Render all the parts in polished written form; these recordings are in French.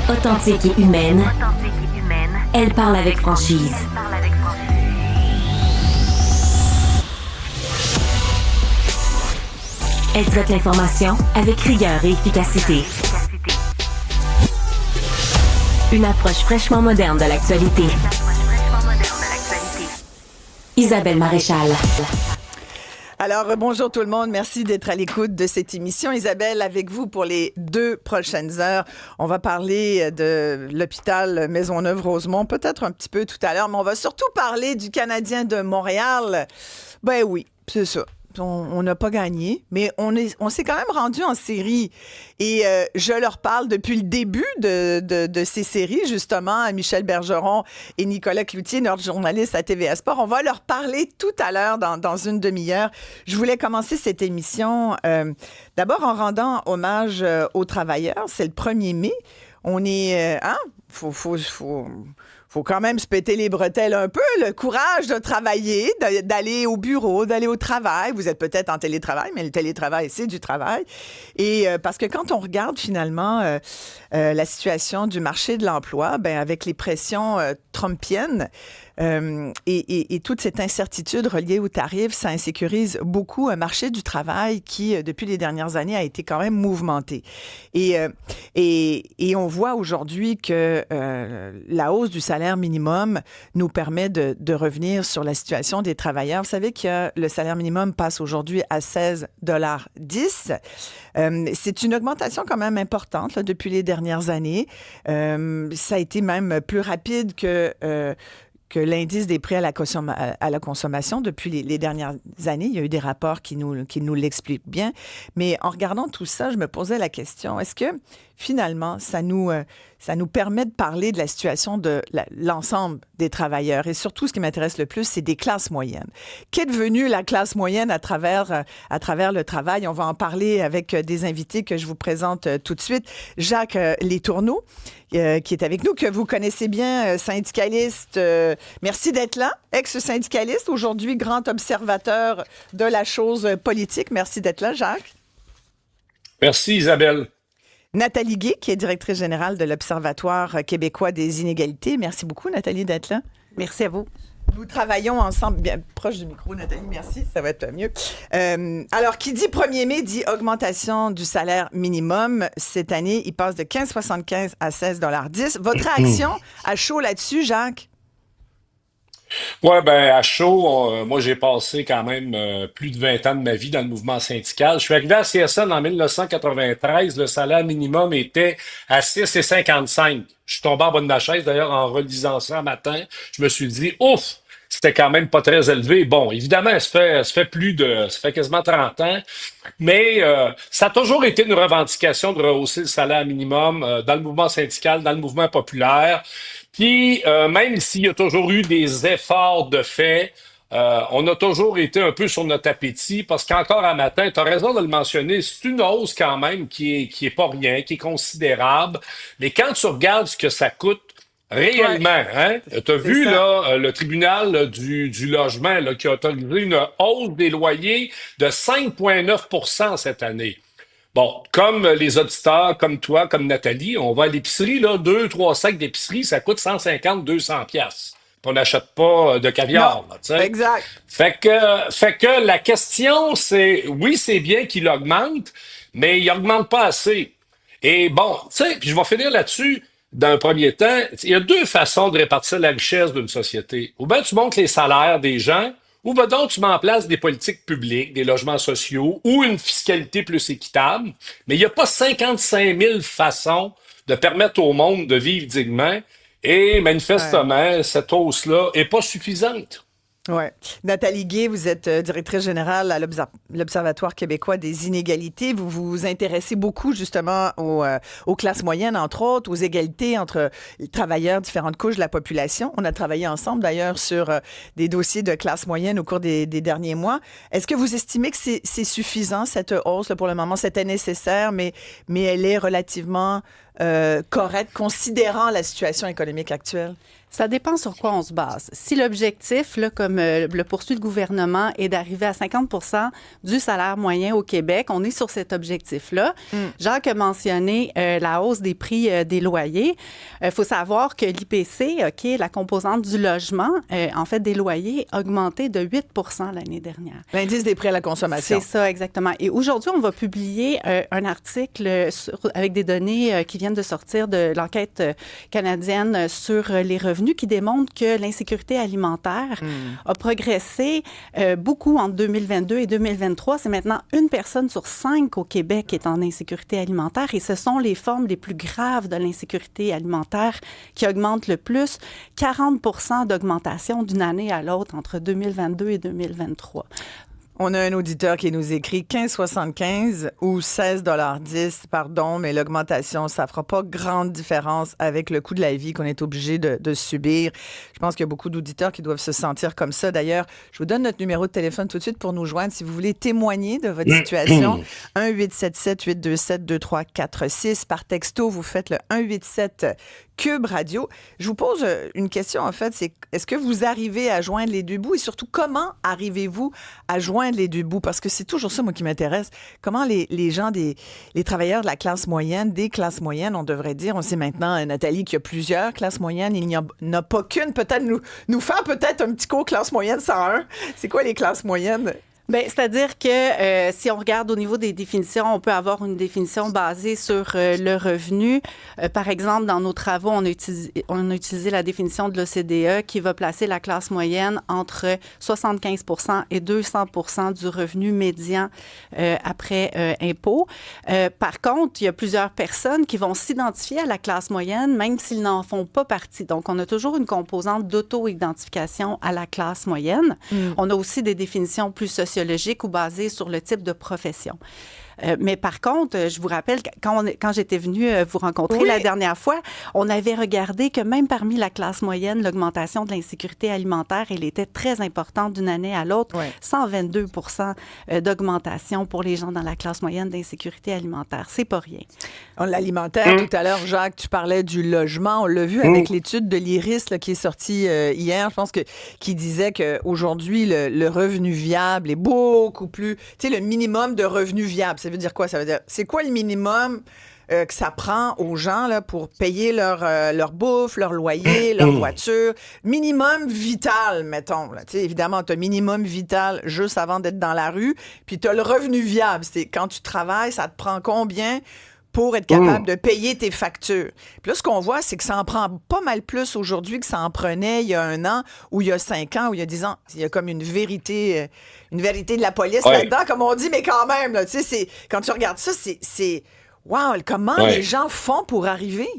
Authentique et humaine, elle parle avec franchise. Elle traite l'information avec rigueur et efficacité. Une approche fraîchement moderne de l'actualité. Isabelle Maréchal. Alors, bonjour tout le monde. Merci d'être à l'écoute de cette émission. Isabelle, avec vous pour les 2 prochaines heures. On va parler de l'hôpital Maisonneuve-Rosemont, peut-être un petit peu tout à l'heure, mais on va surtout parler du Canadien de Montréal. Ben oui, c'est ça. On n'a pas gagné, mais on s'est quand même rendu en série. Et je leur parle depuis le début de ces séries, justement, à Michel Bergeron et Nicolas Cloutier, notre journaliste à TVA Sport. On va leur parler tout à l'heure dans une demi-heure. Je voulais commencer cette émission d'abord en rendant hommage aux travailleurs. C'est le 1er mai. On est... Faut quand même se péter les bretelles un peu, le courage de travailler, d'aller au bureau, d'aller au travail. Vous êtes peut-être en télétravail, mais le télétravail, c'est du travail. Et parce que quand on regarde finalement la situation du marché de l'emploi, ben avec les pressions trumpiennes et toute cette incertitude reliée aux tarifs, ça insécurise beaucoup un marché du travail qui, depuis les dernières années, a été quand même mouvementé. Et on voit aujourd'hui que la hausse du salaire minimum nous permet de revenir sur la situation des travailleurs. Vous savez que le salaire minimum passe aujourd'hui à 16,10 $. C'est une augmentation quand même importante là, depuis les dernières années. Ça a été même plus rapide que l'indice des prix à la consommation depuis les dernières années. Il y a eu des rapports qui nous l'expliquent bien. Mais en regardant tout ça, je me posais la question, est-ce que finalement, ça nous permet de parler de la situation de l'ensemble des travailleurs? Et surtout, ce qui m'intéresse le plus, c'est des classes moyennes. Qu'est devenue la classe moyenne à travers le travail? On va en parler avec des invités que je vous présente tout de suite. Jacques Letourneau, qui est avec nous, que vous connaissez bien, syndicaliste. Merci d'être là. Ex-syndicaliste, aujourd'hui grand observateur de la chose politique. Merci d'être là, Jacques. Merci, Isabelle. Nathalie Gay, qui est directrice générale de l'Observatoire québécois des inégalités. Merci beaucoup, Nathalie, d'être là. Merci à vous. Nous travaillons ensemble, bien proche du micro, Nathalie, merci, ça va être mieux. Alors, qui dit 1er mai dit augmentation du salaire minimum. Cette année, il passe de 15,75 à 16,10 $. Votre réaction à chaud là-dessus, Jacques? Ouais, ben à chaud, moi j'ai passé quand même plus de 20 ans de ma vie dans le mouvement syndical. Je suis arrivé à CSN en 1993, le salaire minimum était à 6,55 $. Je suis tombé en bas de ma chaise, d'ailleurs, en relisant ça un matin. Je me suis dit, ouf, c'était quand même pas très élevé. Bon, évidemment, ça fait quasiment 30 ans, mais ça a toujours été une revendication de rehausser le salaire minimum dans le mouvement syndical, dans le mouvement populaire. Puis, même s'il y a toujours eu des efforts de fait, on a toujours été un peu sur notre appétit parce qu'encore un matin, tu as raison de le mentionner, c'est une hausse quand même qui est pas rien, qui est considérable. Mais quand tu regardes ce que ça coûte réellement, hein, tu as vu là, le tribunal du logement là, qui a autorisé une hausse des loyers de 5,9 % cette année. Bon, comme les auditeurs, comme toi, comme Nathalie, on va à l'épicerie, là, 2, 3 sacs d'épicerie, ça coûte 150, 200 piastres. Puis on n'achète pas de caviar, Non, là, tu sais. exact. Fait que la question, c'est, oui, c'est bien qu'il augmente, mais il augmente pas assez. Et bon, tu sais, puis je vais finir là-dessus. Dans un premier temps, il y a 2 façons de répartir la richesse d'une société. Ou bien tu montes les salaires des gens, ou bien donc tu mets en place des politiques publiques, des logements sociaux, ou une fiscalité plus équitable. Mais il n'y a pas 55 000 façons de permettre au monde de vivre dignement. Et manifestement, cette hausse-là est pas suffisante. Oui. Nathalie Gay, vous êtes directrice générale à l'Observatoire québécois des inégalités. Vous vous intéressez beaucoup justement aux classes moyennes, entre autres, aux égalités entre les travailleurs, différentes couches de la population. On a travaillé ensemble d'ailleurs sur des dossiers de classe moyenne au cours des derniers mois. Est-ce que vous estimez que c'est suffisant, cette hausse là, pour le moment? C'était nécessaire, mais elle est relativement correct, considérant la situation économique actuelle? Ça dépend sur quoi on se base. Si l'objectif, là, comme le poursuit le gouvernement, est d'arriver à 50 du salaire moyen au Québec, on est sur cet objectif-là. Jacques a mentionné la hausse des prix des loyers. Il faut savoir que l'IPC, OK, la composante du logement, en fait, des loyers, a augmenté de 8 l'année dernière. L'indice des prix à la consommation. C'est ça, exactement. Et aujourd'hui, on va publier un article avec des données qui viennent de sortir de l'enquête canadienne sur les revenus qui démontre que l'insécurité alimentaire a progressé beaucoup entre 2022 et 2023. C'est maintenant 1 personne sur 5 au Québec qui est en insécurité alimentaire et ce sont les formes les plus graves de l'insécurité alimentaire qui augmentent le plus. 40 d'augmentation d'une année à l'autre entre 2022 et 2023. On a un auditeur qui nous écrit 15,75 ou 16,10 pardon, mais l'augmentation, ça fera pas grande différence avec le coût de la vie qu'on est obligé de subir. Je pense qu'il y a beaucoup d'auditeurs qui doivent se sentir comme ça. D'ailleurs, je vous donne notre numéro de téléphone tout de suite pour nous joindre si vous voulez témoigner de votre situation. 1-877-827-2346. Par texto, vous faites le 187 Cube Radio. Je vous pose une question, en fait, c'est est-ce que vous arrivez à joindre les deux bouts et surtout, comment arrivez-vous à joindre les deux bouts? Parce que c'est toujours ça, moi, qui m'intéresse. Comment les gens, les travailleurs de la classe moyenne, des classes moyennes, on devrait dire, on sait maintenant, Nathalie, qu'il y a plusieurs classes moyennes, il n'y en a pas qu'une. Peut-être nous faire peut-être un petit cours classe moyenne 101. C'est quoi les classes moyennes? Bien, c'est-à-dire que si on regarde au niveau des définitions, on peut avoir une définition basée sur le revenu. Par exemple, dans nos travaux, on a utilisé la définition de l'OCDE qui va placer la classe moyenne entre 75 et 200 du revenu médian après impôt. Par contre, il y a plusieurs personnes qui vont s'identifier à la classe moyenne, même s'ils n'en font pas partie. Donc, on a toujours une composante d'auto-identification à la classe moyenne. On a aussi des définitions plus sociologique ou basé sur le type de profession. Mais par contre, je vous rappelle, quand j'étais venue vous rencontrer la dernière fois, on avait regardé que même parmi la classe moyenne, l'augmentation de l'insécurité alimentaire, elle était très importante d'une année à l'autre. 122 d'augmentation pour les gens dans la classe moyenne d'insécurité alimentaire. C'est pas rien. L'alimentaire, tout à l'heure, Jacques, tu parlais du logement. On l'a vu avec l'étude de l'IRIS là, qui est sortie hier, je pense qui disait qu'aujourd'hui, le revenu viable est beaucoup plus... Tu sais, le minimum de revenu viable, ça veut dire quoi? Ça veut dire, c'est quoi le minimum que ça prend aux gens là, pour payer leur bouffe, leur loyer, leur voiture? Minimum vital, mettons. Là. Évidemment, tu as minimum vital juste avant d'être dans la rue, puis tu as le revenu viable. C'est quand tu travailles, ça te prend combien pour être capable de payer tes factures? Puis là, ce qu'on voit, c'est que ça en prend pas mal plus aujourd'hui que ça en prenait il y a 1 an, ou il y a 5 ans, ou il y a 10 ans. Il y a comme une vérité de la police là-dedans, comme on dit, mais quand même, là, quand tu regardes ça, c'est wow, comment les gens font pour arriver?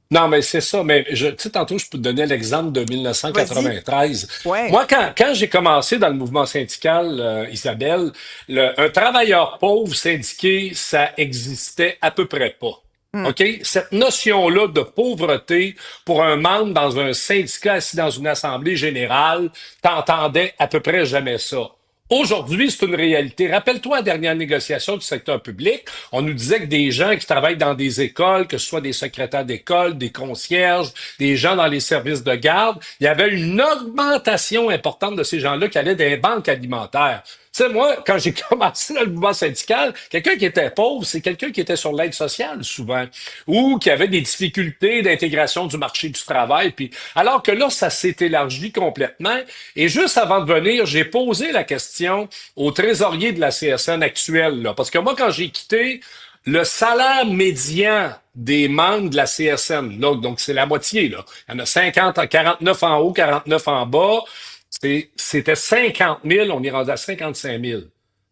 Non, mais c'est ça. Mais tu sais, tantôt, je peux te donner l'exemple de 1993. Ouais. Moi, quand j'ai commencé dans le mouvement syndical, Isabelle, un travailleur pauvre syndiqué, ça existait à peu près pas. OK? Cette notion-là de pauvreté pour un membre dans un syndicat assis dans une assemblée générale, t'entendais à peu près jamais ça. Aujourd'hui, c'est une réalité. Rappelle-toi la dernière négociation du secteur public. On nous disait que des gens qui travaillent dans des écoles, que ce soit des secrétaires d'école, des concierges, des gens dans les services de garde, il y avait une augmentation importante de ces gens-là qui allaient dans les banques alimentaires. Tu sais, moi, quand j'ai commencé dans le mouvement syndical, quelqu'un qui était pauvre, c'est quelqu'un qui était sur l'aide sociale, souvent, ou qui avait des difficultés d'intégration du marché du travail. Puis, alors que là, ça s'est élargi complètement. Et juste avant de venir, j'ai posé la question au trésorier de la CSN actuelle, là, parce que moi, quand j'ai quitté, le salaire médian des membres de la CSN, là, donc c'est la moitié, là. Il y en a 49 en haut, 49 en bas. C'était 50 000, on est rendu à 55 000.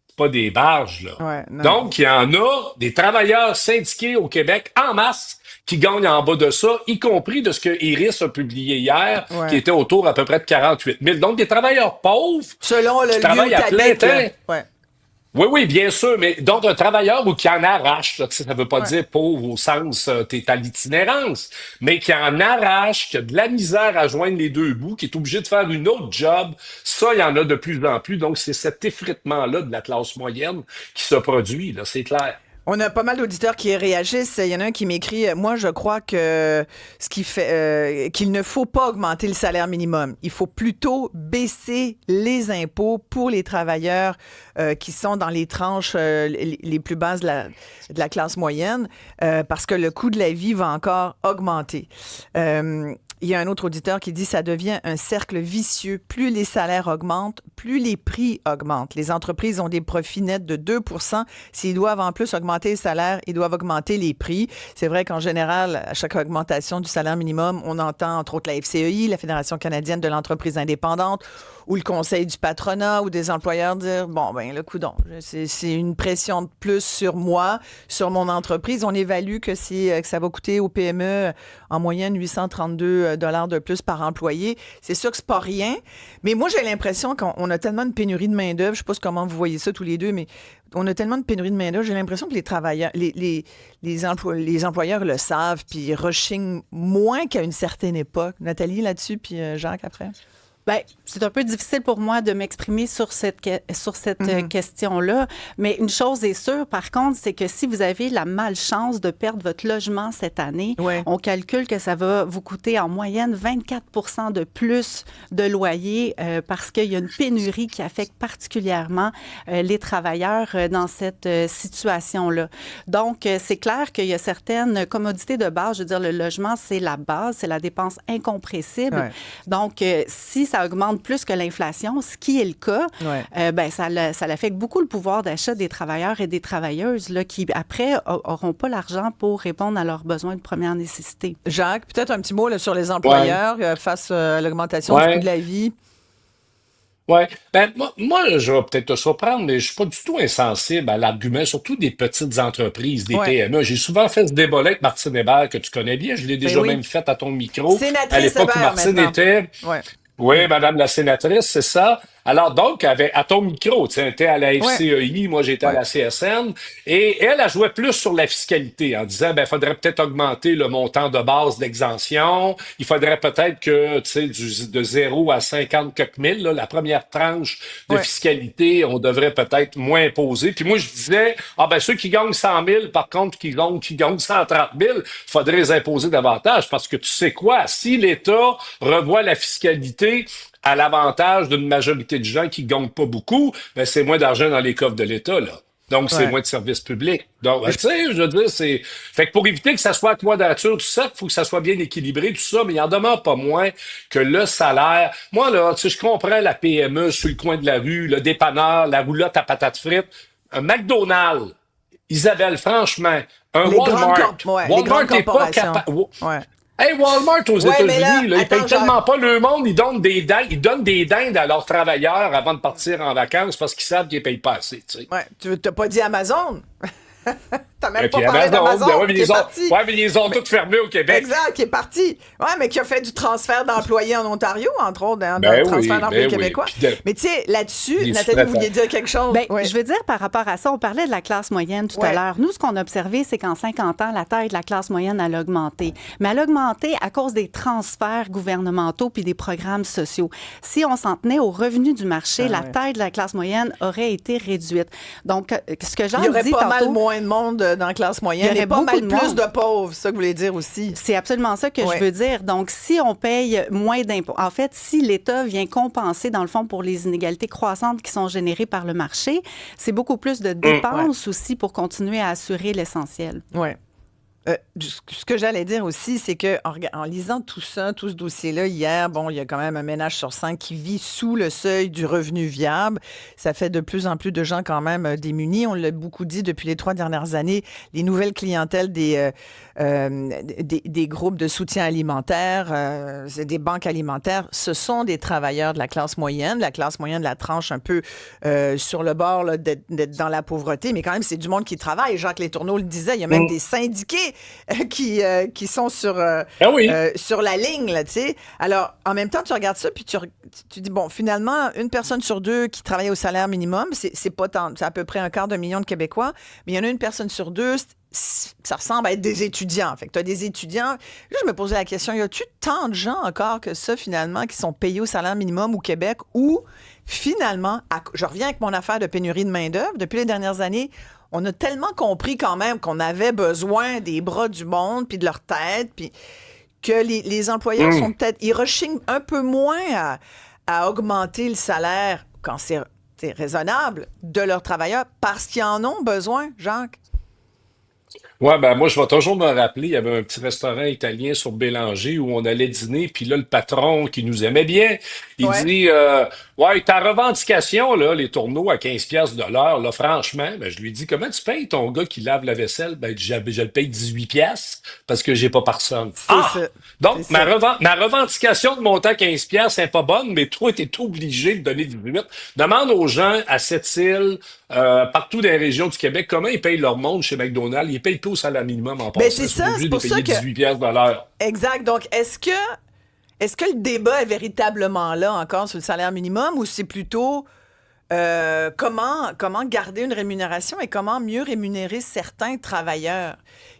C'est pas des barges, là. Ouais, donc, il y en a des travailleurs syndiqués au Québec en masse qui gagnent en bas de ça, y compris de ce que Iris a publié hier, qui était autour à peu près de 48 000. Donc, des travailleurs pauvres selon le qui lieu travaillent à plein temps. Ouais. Oui, bien sûr, mais donc un travailleur ou qui en arrache, là, ça veut pas dire pauvre au sens t'es à l'itinérance, mais qui en arrache, qui a de la misère à joindre les deux bouts, qui est obligé de faire une autre job, ça, il y en a de plus en plus. Donc, c'est cet effritement-là de la classe moyenne qui se produit, là, c'est clair. On a pas mal d'auditeurs qui réagissent. Il y en a un qui m'écrit moi, je crois que qu'il ne faut pas augmenter le salaire minimum. Il faut plutôt baisser les impôts pour les travailleurs qui sont dans les tranches les plus basses de la classe moyenne parce que le coût de la vie va encore augmenter. Il y a un autre auditeur qui dit ça devient un cercle vicieux. Plus les salaires augmentent, plus les prix augmentent. Les entreprises ont des profits nets de 2 %. S'ils doivent en plus augmenter les salaires, ils doivent augmenter les prix. C'est vrai qu'en général, à chaque augmentation du salaire minimum, on entend entre autres la FCEI, la Fédération canadienne de l'entreprise indépendante, ou le Conseil du patronat, ou des employeurs dire, bon, ben le coudonc, c'est une pression de plus sur moi, sur mon entreprise. On évalue que ça va coûter au PME en moyenne 832 $ de plus par employé. C'est sûr que c'est pas rien, mais moi, j'ai l'impression qu'on a tellement de pénurie de main-d'œuvre, je sais pas comment vous voyez ça tous les deux, mais on a tellement de pénurie de main-d'œuvre, j'ai l'impression que les travailleurs, les employeurs le savent, puis ils rechignent moins qu'à une certaine époque. Nathalie, là-dessus, puis Jacques, après? Bien, c'est un peu difficile pour moi de m'exprimer sur cette question-là, mais une chose est sûre, par contre, c'est que si vous avez la malchance de perdre votre logement cette année, on calcule que ça va vous coûter en moyenne 24 % de plus de loyer parce qu'il y a une pénurie qui affecte particulièrement les travailleurs dans cette situation-là. Donc, c'est clair qu'il y a certaines commodités de base. Je veux dire, le logement, c'est la base, c'est la dépense incompressible. Ouais. Donc, si ça augmente plus que l'inflation, ce qui est le cas, ben ça affecte beaucoup le pouvoir d'achat des travailleurs et des travailleuses là, qui, après, n'auront pas l'argent pour répondre à leurs besoins de première nécessité. Jacques, peut-être un petit mot là, sur les employeurs face à l'augmentation du coût de la vie. Oui. Ben, moi, je vais peut-être te surprendre, mais je suis pas du tout insensible à l'argument, surtout des petites entreprises, des PME. J'ai souvent fait ce débat-là avec Martine Hébert, que tu connais bien. Je l'ai déjà même fait à ton micro. Sénatrice à l'époque où Martine était... Oui, Madame la sénatrice, c'est ça. Alors donc, à ton micro, tu étais à la FCEI, moi j'étais à la CSN, et elle jouait plus sur la fiscalité en disant, ben, faudrait peut-être augmenter le montant de base d'exemption, il faudrait peut-être que, tu sais, de 0 à 50 quelques mille, là, la première tranche de fiscalité, on devrait peut-être moins imposer. Puis moi je disais, ceux qui gagnent 100 000, par contre, qui gagnent 130 000, faudrait les imposer davantage, parce que tu sais quoi, si l'État revoit la fiscalité à l'avantage d'une majorité de gens qui ne gagnent pas beaucoup, ben c'est moins d'argent dans les coffres de l'État, là. Donc, c'est moins de services publics. Donc, tu sais, je veux dire, c'est... Fait que pour éviter que ça soit à quadrature, tout ça, il faut que ça soit bien équilibré, tout ça, mais il en demeure pas moins que le salaire... Moi, là, tu sais, je comprends la PME sur le coin de la rue, le dépanneur, la roulotte à patates frites, un McDonald's, Isabelle, franchement, un Walmart. Walmart n'est pas capable... Hey, Walmart aux États-Unis, là, ils payent tellement pas le monde, ils donnent des dindes à leurs travailleurs avant de partir en vacances parce qu'ils savent qu'ils payent pas assez, tu sais. Ouais, tu t'as pas dit Amazon? T'as même pas puis parlé d'Amazon, mais ils les ont toutes fermées au Québec. Exact, qui est parti. Ouais, mais qui a fait du transfert d'employés en Ontario, entre autres, transfert d'employés québécois. Mais tu sais, là-dessus, Nathalie, vous vouliez dire quelque chose? Je veux dire, par rapport à ça, on parlait de la classe moyenne tout à l'heure. Nous, ce qu'on a observé, c'est qu'en 50 ans, la taille de la classe moyenne, elle a augmenté. Mais elle a augmenté à cause des transferts gouvernementaux puis des programmes sociaux. Si on s'en tenait aux revenus du marché, la taille de la classe moyenne aurait été réduite. Donc, ce que Jean dit tantôt... Il y aurait pas mal moins de monde dans la classe moyenne. Il y aurait pas mal plus de pauvres, c'est ça que vous voulez dire aussi. C'est absolument ça que je veux dire. Donc, si on paye moins d'impôts, en fait, si l'État vient compenser, dans le fond, pour les inégalités croissantes qui sont générées par le marché, c'est beaucoup plus de dépenses aussi pour continuer à assurer l'essentiel. Oui. Ce que j'allais dire aussi, c'est qu'en lisant tout ça, tout ce dossier-là, hier, il y a quand même un ménage sur 5 qui vit sous le seuil du revenu viable. Ça fait de plus en plus de gens quand même démunis. On l'a beaucoup dit depuis les 3 dernières années. Les nouvelles clientèles des groupes de soutien alimentaire, des banques alimentaires, ce sont des travailleurs de la classe moyenne. La classe moyenne, la tranche un peu sur le bord là, d'être dans la pauvreté, mais quand même, c'est du monde qui travaille. Jacques Letourneau le disait, il y a même des syndiqués qui sont sur la ligne, là, tu sais. Alors, en même temps, tu regardes ça, puis tu dis, bon, finalement, une personne sur 2 qui travaille au salaire minimum, c'est pas tant, c'est à peu près 250 000 de Québécois, mais il y en a une personne sur 2, ça ressemble à être des étudiants. Fait que tu as des étudiants. Là, je me posais la question, y a-tu tant de gens encore que ça, finalement, qui sont payés au salaire minimum au Québec ou, finalement, je reviens avec mon affaire de pénurie de main-d'œuvre. Depuis les dernières années, on a tellement compris quand même qu'on avait besoin des bras du monde, puis de leur tête, puis que les employeurs sont peut-être, ils rechignent un peu moins à augmenter le salaire quand c'est raisonnable de leurs travailleurs parce qu'ils en ont besoin, Jacques. Ouais, ben moi, je vais toujours me rappeler, il y avait un petit restaurant italien sur Bélanger où on allait dîner, puis là, le patron qui nous aimait bien, il Ouais. dit ouais, ta revendication, là, les tourneaux à 15 piastres de l'heure, là, franchement, ben, je lui dis, comment tu payes ton gars qui lave la vaisselle? Ben, je le paye 18 piastres parce que j'ai pas personne. C'est Ah! ça. Donc, C'est ça. ma revendication de montant 15 piastres, c'est pas bonne, mais toi, t'es obligé de donner 18. Demande aux gens à Sept-Îles, partout dans les régions du Québec, comment ils payent leur monde chez McDonald's. Ils payent pas au salaire minimum en Ben passant. c'est Ils sont ça, obligés c'est de pour les ça payer que 18 piastres de l'heure. exact. Donc est-ce que le débat est véritablement là encore sur le salaire minimum ou c'est plutôt comment garder une rémunération et comment mieux rémunérer certains travailleurs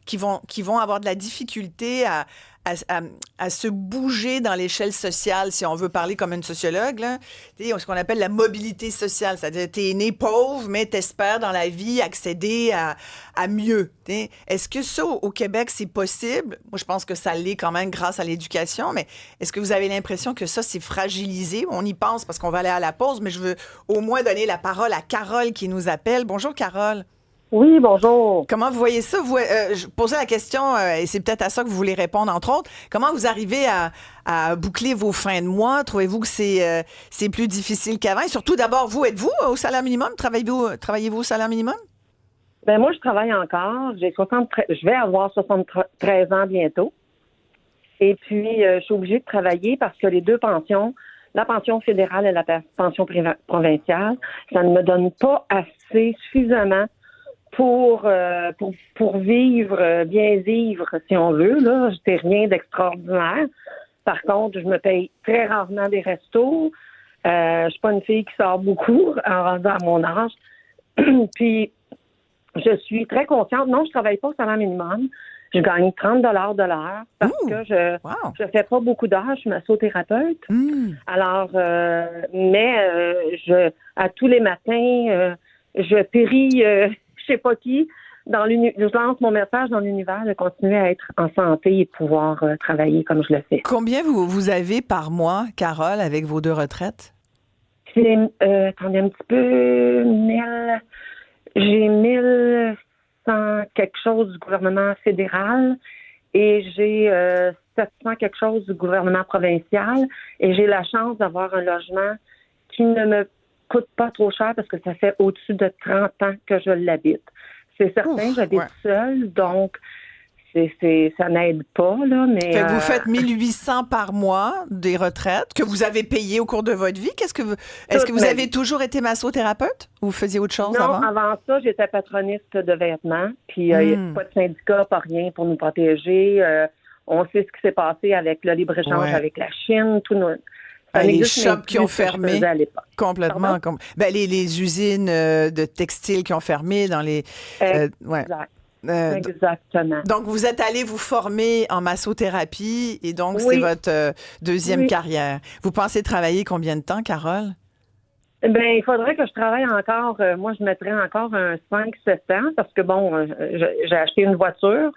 qui vont avoir de la difficulté à se bouger dans l'échelle sociale, si on veut parler comme une sociologue, là, ce qu'on appelle la mobilité sociale, c'est-à-dire t'es né pauvre, mais t'espères dans la vie accéder à mieux. T'sais. Est-ce que ça, au Québec, c'est possible? Moi, je pense que ça l'est quand même grâce à l'éducation, mais est-ce que vous avez l'impression que ça, c'est fragilisé? On y pense parce qu'on va aller à la pause, mais je veux au moins donner la parole à Carole qui nous appelle. Bonjour, Carole. Oui, bonjour. Comment vous voyez ça? Je posais la question, et c'est peut-être à ça que vous voulez répondre, entre autres. Comment vous arrivez à boucler vos fins de mois? Trouvez-vous que c'est plus difficile qu'avant? Et surtout, d'abord, êtes-vous au salaire minimum? Travaillez-vous au salaire minimum? Ben moi, je travaille encore. Je vais avoir 73 ans bientôt. Et puis, je suis obligée de travailler parce que les deux pensions, la pension fédérale et la pension provinciale, ça ne me donne pas assez suffisamment pour vivre, bien vivre, si on veut. Là, je n'ai rien d'extraordinaire. Par contre, je me paye très rarement des restos. Je suis pas une fille qui sort beaucoup en rendant à mon âge. Puis, je suis très consciente. Non, je travaille pas au salaire minimum. Je gagne 30 de l'heure parce que je fais pas beaucoup d'heures. Je suis massothérapeute. Alors, à tous les matins, je péris... je sais pas qui, je lance mon message dans l'univers de continuer à être en santé et pouvoir travailler comme je le fais. Combien vous avez par mois, Carole, avec vos deux retraites? Attendez un petit peu, j'ai 1100 quelque chose du gouvernement fédéral et j'ai 700 quelque chose du gouvernement provincial et j'ai la chance d'avoir un logement qui ne me coûte pas trop cher parce que ça fait au-dessus de 30 ans que je l'habite. C'est certain, j'habite seule, donc ça n'aide pas, là, mais... Fait que vous faites 1800 par mois des retraites que vous avez payées au cours de votre vie. Est-ce que vous avez toujours été massothérapeute ou vous faisiez autre chose avant? Non, avant ça, j'étais patroniste de vêtements, puis il n'y a pas de syndicat, pas rien pour nous protéger. On sait ce qui s'est passé avec le libre-échange avec la Chine, tout nos... les shops qui ont fermé complètement. Pardon? Les usines de textiles qui ont fermé dans les... Exact. Exactement. Donc, vous êtes allé vous former en massothérapie et donc c'est votre deuxième carrière. Vous pensez travailler combien de temps, Carole? Ben, il faudrait que je travaille encore. Moi, je mettrais encore un 5-7 ans parce que, bon, j'ai acheté une voiture.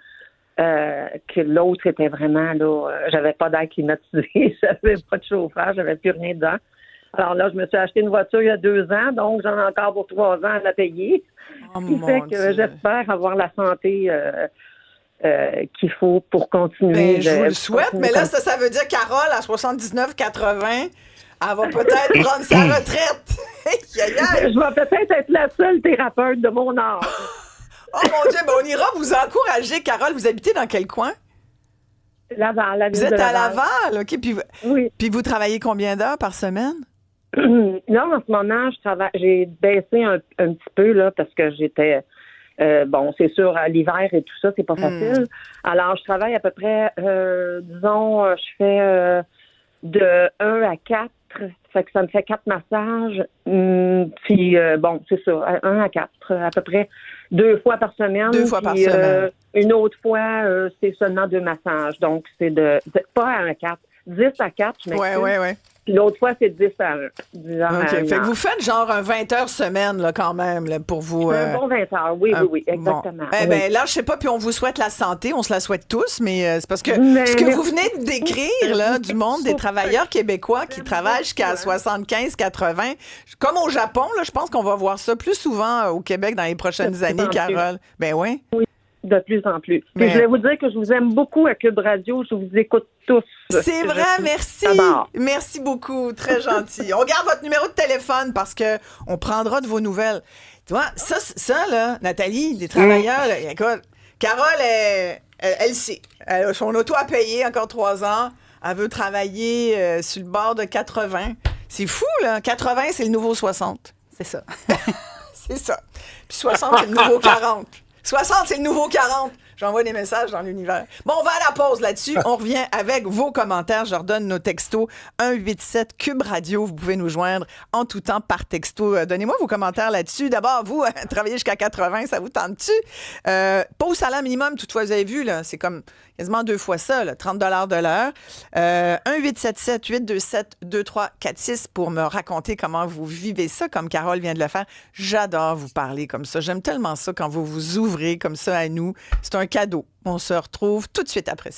Que l'autre était vraiment là, j'avais pas d'air climatisé, j'avais pas de chauffage, j'avais plus rien dedans. Alors là, je me suis acheté une voiture il y a 2 ans, donc j'en ai encore pour 3 ans à la payer. Ce qui fait que j'espère avoir la santé qu'il faut pour continuer. Je vous le souhaite, mais là, ça veut dire Carole, à 79-80, elle va peut-être prendre sa retraite. Je vais peut-être être la seule thérapeute de mon âge. Oh mon Dieu, ben on ira vous encourager. Carole, vous habitez dans quel coin? Laval, la ville Vous êtes de Laval. à Laval, OK. Puis vous travaillez combien d'heures par semaine? Là, en ce moment, j'ai baissé un petit peu là parce que j'étais... c'est sûr, à l'hiver et tout ça, c'est pas facile. Alors, je travaille à peu près, je fais de 1 à 4. Fait que ça me fait 4 massages. Puis, c'est ça, 1 à 4, à peu près 2 fois par semaine. 2 fois par semaine. Une autre fois, c'est seulement 2 massages. Donc, c'est pas à 1 à 4. 10 à 4, je m'excuse. Ouais. Puis l'autre fois, c'est 10 à 1. 10 heures à OK. une Fait que heure. vous faites genre un 20 heures semaine, là, quand même, là, pour vous. Un bon 20 heures, oui, exactement. Bon. Eh Oui. bien, là, je sais pas, puis on vous souhaite la santé, on se la souhaite tous, mais c'est parce que Mais ce que merci. vous venez de décrire, là, du monde des travailleurs québécois qui travaillent jusqu'à 75, 80, comme au Japon, là, je pense qu'on va voir ça plus souvent au Québec dans les prochaines De plus années, en plus. Carole. Ben oui. Oui, de plus en plus. Puis Mais- je voulais vous dire que je vous aime beaucoup à Cube Radio. Je vous écoute tous. C'est vrai, Je- merci. J'adore. Merci beaucoup, très gentil. On garde votre numéro de téléphone parce que on prendra de vos nouvelles. Tu vois, ça là, Nathalie, les travailleurs, là, écoute, Carole, elle sait. Elle a son auto à payer, encore 3 ans. Elle veut travailler sur le bord de 80. C'est fou, là. 80, c'est le nouveau 60. C'est ça. C'est ça. Puis 60, c'est le nouveau 40. 60, c'est le nouveau 40. J'envoie des messages dans l'univers. Bon, on va à la pause là-dessus. On revient avec vos commentaires. Je redonne nos textos 187 Cube Radio. Vous pouvez nous joindre en tout temps par texto. Donnez-moi vos commentaires là-dessus. D'abord, vous, travaillez jusqu'à 80, ça vous tente-tu? Pas au salaire minimum, toutefois, vous avez vu, là, c'est comme quasiment 2 fois ça, là, 30 de l'heure. 1-877-827-2346 pour me raconter comment vous vivez ça, comme Carole vient de le faire. J'adore vous parler comme ça. J'aime tellement ça quand vous vous ouvrez comme ça à nous. C'est un cadeau. On se retrouve tout de suite après ça.